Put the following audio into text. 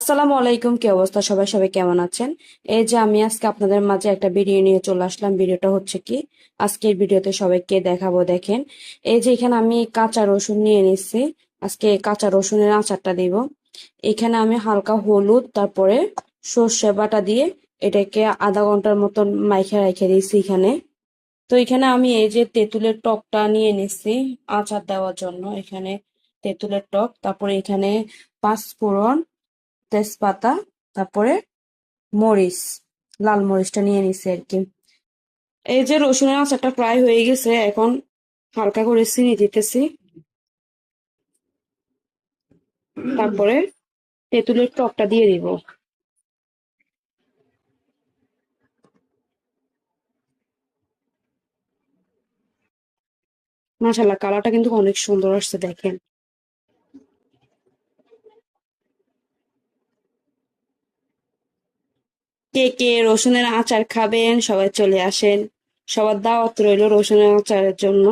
আসসালামু আলাইকুম, কি অবস্থা সবাই? সবাই কেমন আছেন? এই যে আমি আজকে আপনাদের মাঝে একটা ভিডিও নিয়ে চলে আসলাম। ভিডিওটা হচ্ছে কি, আজকের ভিডিওতে সবাইকে দেখাবো। দেখেন, এই যে এখানে আমি কাঁচা রসুন নিয়ে নিচ্ছি। আজকে কাঁচা রসুনের আচারটা দিব। এখানে আমি হালকা হলুদ, তারপরে সর্ষে বাটা দিয়ে এটাকে আধা ঘন্টার মতন মাইখে রেখে দিয়েছি এখানে। তো এখানে আমি এই যে তেঁতুলের টকটা নিয়ে নিচ্ছি আচার দেওয়ার জন্য। এখানে তেঁতুলের টক, তারপরে এখানে পাঁচফোড়ন, তেজপাতা, তারপরে মরিচ, লাল মরিচটা নিয়ে নিছি আর কি। এই যে রসুনের আচারটা প্রায় হয়ে গেছে, এখন হালকা করে চিনি দিতেছি, তারপরে তেঁতুলের টকটা দিয়ে দিব। মাশাআল্লাহ, কালারটা কিন্তু অনেক সুন্দর আসছে, দেখেন। কে কে রসুনের আচার খাবেন সবাই চলে আসেন। সবার দাওয়াত রইলো রসুনের আচারের জন্য।